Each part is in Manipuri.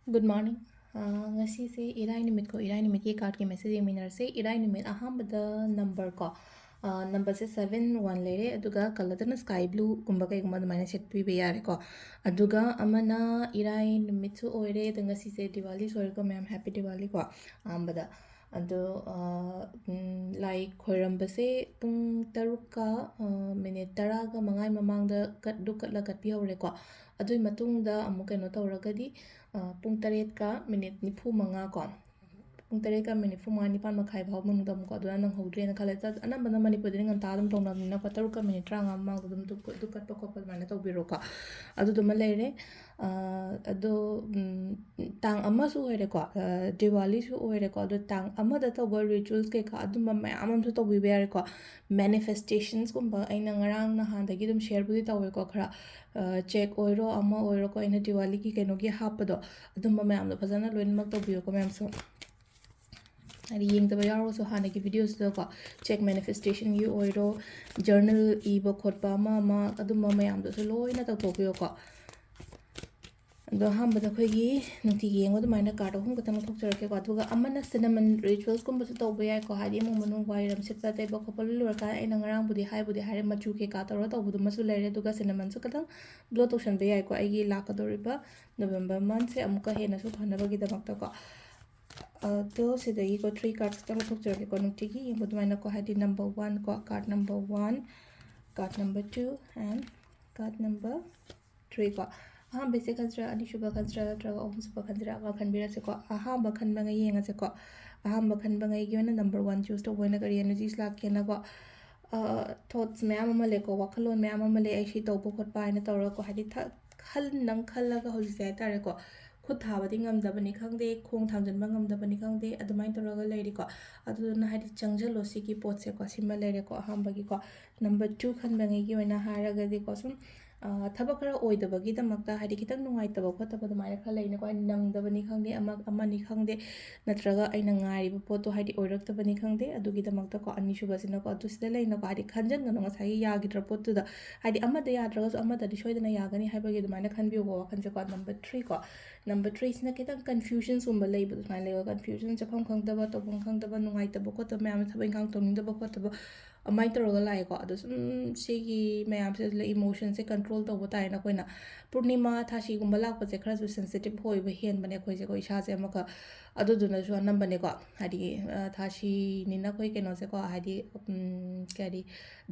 Good morning. Ngasi se irai numit ko irai numit ye card ke message yeminar se irai numit ahambada number ko number se 71 lere aduga kaladana sky blue gumba kai gumba mana set pi be yare ko aduga amana irai numit su oire da ngasi se Diwali sore ko ma'am happy Diwali ko ahambada ado like khoirambase pung taruka minute taraga mangai mamangda kat du katla kat pi hore ko adui matungda amu keno tawragadi ꯄꯨꯡ ꯇꯔꯦꯠꯀ ꯃꯤꯅꯤꯠ ꯅꯤꯐꯨꯃꯉꯥ ꯀꯣ ꯄꯨꯡ ꯇꯔꯦꯠꯀ ꯃꯤꯅꯤꯠ ꯅꯤꯐꯨꯃꯉꯥ ꯅꯤꯄꯥꯟ ꯃꯈꯥꯏ ꯐꯥꯎꯕ ꯃꯅꯨꯡꯗ ꯑꯃꯨꯛꯀꯣ ꯑꯗꯨꯅ ꯅꯪꯍꯧꯗ꯭ꯔꯦꯅ ꯈꯜꯂꯦ ꯑꯅꯝꯕꯅ ꯃꯅꯤꯄꯨꯔꯗꯗꯤ ꯉꯟꯇꯥ ꯑꯗꯨꯝ ꯇꯧꯅꯕꯅꯤꯅꯀꯣ ꯇꯔꯨꯛꯀ ꯃꯤꯅꯤꯠ ꯇꯔꯥꯃꯉꯥ ꯃꯃꯥꯡꯗ ꯑꯗꯨꯝ ꯗꯨꯛ ꯀꯠꯄ ꯈꯣꯠꯄ ꯑꯗꯨꯃꯥꯏꯅ ꯇꯧꯕꯤꯔꯣꯀꯣ ꯑꯗꯨꯗꯨꯃ ꯂꯩꯔꯦ ꯑꯗꯣ ꯇꯥꯡ ꯑꯃꯁꯨ ꯑꯣꯏꯔꯦꯀꯣ ꯗꯤꯋꯥꯂꯤꯁꯨ ꯑꯣꯏꯔꯦꯀꯣ ꯑꯗꯣ ꯇꯥꯡ ꯑꯃꯗ ꯇꯧꯕ ꯔꯤꯆꯨꯋꯜꯁ ꯀꯩꯀꯥ ꯑꯗꯨꯝꯕ ꯃꯌꯥꯝ ꯑꯃꯁꯨ ꯇꯧꯕꯤꯕ ꯌꯥꯔꯦꯀꯣ ꯃꯦꯅꯤꯐꯦꯁꯇꯦꯁꯟꯁꯀꯨꯝꯕ ꯑꯩꯅ ꯉꯔꯥꯡ ꯅꯍꯥꯟꯗꯒꯤ ꯑꯗꯨꯝ ꯁꯦꯌꯔꯕꯨꯗꯤ ꯇꯧꯋꯦꯀꯣ ꯈꯔ ꯆꯦꯛ ꯑꯣꯏꯔꯣ ꯑꯃ ꯑꯣꯏꯔꯣꯀꯣ ꯑꯩꯅ ꯗꯤꯋꯥꯂꯤꯒꯤ ꯀꯩꯅꯣꯒꯤ ꯍꯥꯞꯄꯗꯣ ꯑꯗꯨꯝꯕ ꯃꯌꯥꯝꯗꯣ ꯐꯖꯅ ꯂꯣꯏꯅꯃꯛ ꯇꯧꯕꯤꯌꯨꯀꯣ ꯃꯌꯥꯝꯁꯨ ꯍꯥꯏꯗꯤ ꯌꯦꯡꯗꯕ ꯌꯥꯎꯔꯒꯁꯨ ꯍꯥꯟꯅꯒꯤ ꯚꯤꯗꯤꯑꯣꯁꯤꯗꯀꯣ ꯆꯦꯛ ꯃꯦꯅꯤꯐꯦꯁꯇꯦꯁꯟꯒꯤ ꯑꯣꯏꯔꯣ ꯖꯔꯅꯦꯜ ꯏꯕ ꯈꯣꯠꯄ ꯑꯃ ꯑꯗꯨꯝꯕ ꯃꯌꯥꯝꯗꯨꯁꯨ ꯂꯣꯏꯅ ꯇꯧꯊꯣꯛꯄꯤꯌꯣꯀꯣ ꯑꯗꯣ ꯑꯍꯥꯟꯕꯗ ꯑꯩꯈꯣꯏꯒꯤ ꯅꯨꯡꯇꯤꯒꯤ ꯌꯦꯡꯕ ꯑꯗꯨꯃꯥꯏꯅ ꯀꯥꯔꯠ ꯑꯍꯨꯝ ꯈꯛꯇꯪ ꯂꯧꯊꯣꯛꯆꯔꯛꯀꯦꯀꯣ ꯑꯗꯨꯒ ꯑꯃꯅ ꯁꯤꯅꯃꯟ ꯔꯤꯆꯨꯋꯜꯁꯀꯨꯝꯕꯁꯨ ꯇꯧꯕ ꯌꯥꯏꯀꯣ ꯍꯥꯏꯗꯤ ꯏꯃꯨꯡ ꯃꯅꯨꯡ ꯋꯥꯏꯔꯝ ꯁꯤꯠꯄ ꯇꯩꯕ ꯈꯣꯠꯄ ꯂꯣꯏꯔꯀꯥꯟꯗ ꯑꯩꯅ ꯉꯔꯥꯡꯕꯨꯗꯤ ꯍꯥꯏꯔꯦ ꯃꯆꯨ ꯀꯩꯀꯥ ꯇꯧꯔꯒ ꯇꯧꯕꯗꯨꯃꯁꯨ ꯂꯩꯔꯦ ꯑꯗꯨꯒ ꯁꯤꯅꯃꯟꯁꯨ ꯈꯤꯇꯪ ꯕ꯭ꯂꯣ ꯇꯧꯁꯟꯕ ꯌꯥꯏꯀꯣ ꯑꯩꯒꯤ ꯂꯥꯛꯀꯗꯧꯔꯤꯕ ꯅꯕꯦꯝꯕꯔ ꯃꯟꯊꯁꯦ ꯑꯃꯨꯛꯀ ꯍꯦꯟꯅꯁꯨ ꯐꯅꯕꯒꯤꯗꯃꯛꯇꯀꯣ ꯑꯗꯣ ꯁꯤꯗꯒꯤꯀꯣ 3 ꯀꯥꯔꯠ ꯈꯛꯇꯪ ꯂꯧꯊꯣꯛꯆꯔꯛꯀꯦꯀꯣ ꯅꯨꯡꯇꯤꯒꯤ ꯌꯦꯡꯕ ꯑꯗꯨꯃꯥꯏꯅꯀꯣ ꯍꯥꯏꯗꯤ ꯅꯝꯕꯔ 1 ꯀꯣ card number 1 card number 2 and card number 3 ꯀꯣ ꯑꯍꯥꯟꯕꯁꯦ ꯈꯟꯁꯤꯔꯥ ꯑꯅꯤꯁꯨꯕ ꯈꯟꯁꯤꯔꯥ ꯅꯠꯇ꯭ꯔꯒ ꯑꯍꯨꯝꯁꯨꯕ ꯈꯟꯁꯤꯔꯥ ꯑꯃ ꯈꯟꯕꯤꯔꯁꯦꯀꯣ ꯑꯍꯥꯟꯕ ꯈꯟꯕꯉꯩ ꯌꯦꯡꯉꯁꯦꯀꯣ ꯑꯍꯥꯟꯕ ꯈꯟꯕꯉꯩꯒꯤ ꯑꯣꯏꯅ ꯅꯝꯕꯔ 1 ꯆꯨꯁ ꯇꯧꯕ ꯑꯣꯏꯅ ꯀꯔꯤ ꯑꯦꯅꯔꯖꯤꯁ ꯂꯥꯛꯀꯦꯅꯀꯣ ꯊꯣꯠꯁ ꯃꯌꯥꯝ ꯑꯃ ꯂꯩꯀꯣ ꯋꯥꯈꯜꯂꯣꯟ ꯃꯌꯥꯝ ꯑꯃ ꯂꯩ ꯑꯩ ꯁꯤ ꯇꯧꯕ ꯈꯣꯠꯄ ꯍꯥꯏꯅ ꯇꯧꯔꯒꯀꯣ ꯍꯥꯏꯗꯤ ꯈꯜꯂꯒ ꯍꯧꯖꯤꯛꯁꯦ ꯍꯥꯏꯇꯥꯔꯦꯀꯣ ꯈꯨꯠ ꯊꯥꯕꯗꯤ ꯉꯝꯗꯕꯅꯤ ꯈꯪꯗꯦ ꯈꯣꯡ ꯊꯥꯡꯖꯟꯕ ꯉꯝꯗꯕꯅꯤ ꯈꯪꯗꯦ ꯑꯗꯨꯃꯥꯏꯅ ꯇꯧꯔꯒ ꯂꯩꯔꯤꯀꯣ ꯑꯗꯨꯗꯨꯅ ꯍꯥꯏꯗꯤ ꯆꯪꯁꯤꯜꯂꯣ ꯁꯤꯒꯤ ꯄꯣꯠꯁꯦꯀꯣ ꯁꯤꯃ ꯂꯩꯔꯦꯀꯣ ꯑꯍꯥꯟꯕꯒꯤꯀꯣ ꯅꯝꯕꯔ 2 ꯈꯟꯕꯉꯩꯒꯤ ꯑꯣꯏꯅ ꯍꯥꯏꯔꯒꯗꯤꯀꯣ ꯁꯨꯝ ꯊꯕꯛ ꯈꯔ ꯑꯣꯏꯗꯕꯒꯤꯗꯃꯛꯇ ꯍꯥꯏꯗꯤ ꯈꯤꯇꯪ ꯅꯨꯡꯉꯥꯏꯇꯕ ꯈꯣꯠꯇꯕ ꯑꯗꯨꯃꯥꯏꯅ ꯈꯔ ꯂꯩꯅꯀꯣ ꯍꯥꯏꯗꯤ ꯅꯪꯗꯕꯅꯤ ꯈꯪꯗꯦ ꯑꯃꯅꯤ ꯈꯪꯗꯦ ꯅꯠꯇ꯭ꯔꯒ ꯑꯩꯅ ꯉꯥꯏꯔꯤꯕ ꯄꯣꯠꯇꯣ ꯍꯥꯏꯗꯤ ꯑꯣꯏꯔꯛꯇꯕꯅꯤ ꯈꯪꯗꯦ ꯑꯗꯨꯒꯤꯗꯃꯛꯇꯀꯣ ꯑꯅꯤꯁꯨꯕꯁꯤꯅꯀꯣ ꯑꯗꯨ ꯁꯤꯗ ꯂꯩꯅꯀꯣ ꯍꯥꯏꯗꯤ ꯈꯟꯖꯟꯒꯅꯣ ꯉꯁꯥꯏꯒꯤ ꯌꯥꯈꯤꯗ꯭ꯔ ꯄꯣꯠꯇꯨꯗ ꯍꯥꯏꯗꯤ ꯑꯃꯗ ꯌꯥꯗ꯭ꯔꯒꯁꯨ ꯑꯃꯗꯗꯤ ꯁꯣꯏꯗꯅ ꯌꯥꯒꯅꯤ ꯍꯥꯏꯕꯒꯤ ꯑꯗꯨꯃꯥꯏꯅ ꯈꯟꯕꯤꯌꯨꯀꯣ ꯋꯥꯈꯜꯁꯦꯀꯣ ꯅꯝꯕꯔ 3 ꯀꯣ ꯅꯝꯕर 3 खितंग कन्फ्यूजन्सगुम्बा लेबदो सुमाय लेवा कन्फ्यूजन चफम खंगदबा तोफम खंगदबा नुंगाइतबा खोतबा मैम थबा इंगांग तोनिंदबा खोतबा अमाइ तोरगा लाइको अदो सुम सिगी मैम से इमोशन से कंट्रोल तौबा ताइना कोइना पूर्णिमा थाशीगुम्बा लापसे खरसु सेंसिटिव होइबा हेनबने खोइसे को इसासे अमक अदुदुनसु अनंबने को हादि थाशी निना कोइ केनोसे को हादि करी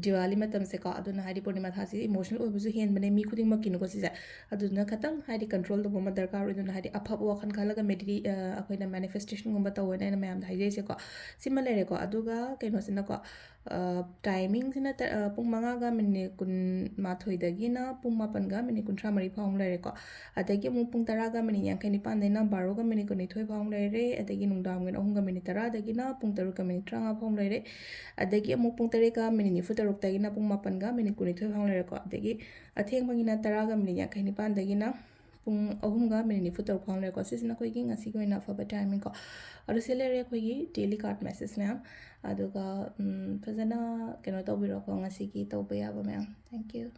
दिवाली मतम से को अदुना हादि पूर्णिमा थाशी इमोशनल ओइबसु हेनबने मी खुदिंग मकिनो को सिसे अदुना खतंग हादि कंट्रोल तौबा म दरकार ओइदुना हादि अफब वखन खलगा मेडिटी अखोइना मैनिफेस्टेशन गुम्बा तौवेना एना मैम हाइजेसे को सिमा लेरेको अदुगा केनोसिना को टाइमिंग सिना पुंग मंगागा मिनिट कुन माथोइदगिना पुंग मापनगा मिनिट कुंथ्रा मरी फाउंग लेरेको अदगी मु पुंग तरागा मिनिट यांखै निपान देना बारोगा मिनिट कुनिथोइ फाउंग लेरे अदगी नुंदाम गिन अहुंगा मिनिट तरा दगिना पुंग तरुका मिनिट ट्रांगा फाउंग लेरे अदगी मु पुंग तरेका मिनिट निफु तरुक दगिना पुंग मापनगा मिनिट कुनिथोइ फाउंग लेरेको अदगी अथेंबगिना तरागा मिनिट यांखै निपान दगिना पुंग अहुंगा मिनिट निफु तरुक फाउंग लेरेको सिसिना कोइगी ngasi कोइना अफबा टाइमिंग को अरु से लेरे कोइगी डेली कार्ड मैसेज मैम अदुगा फजना केनो तौबिरोको ngasi की तौबा याबा मैम थैंक यू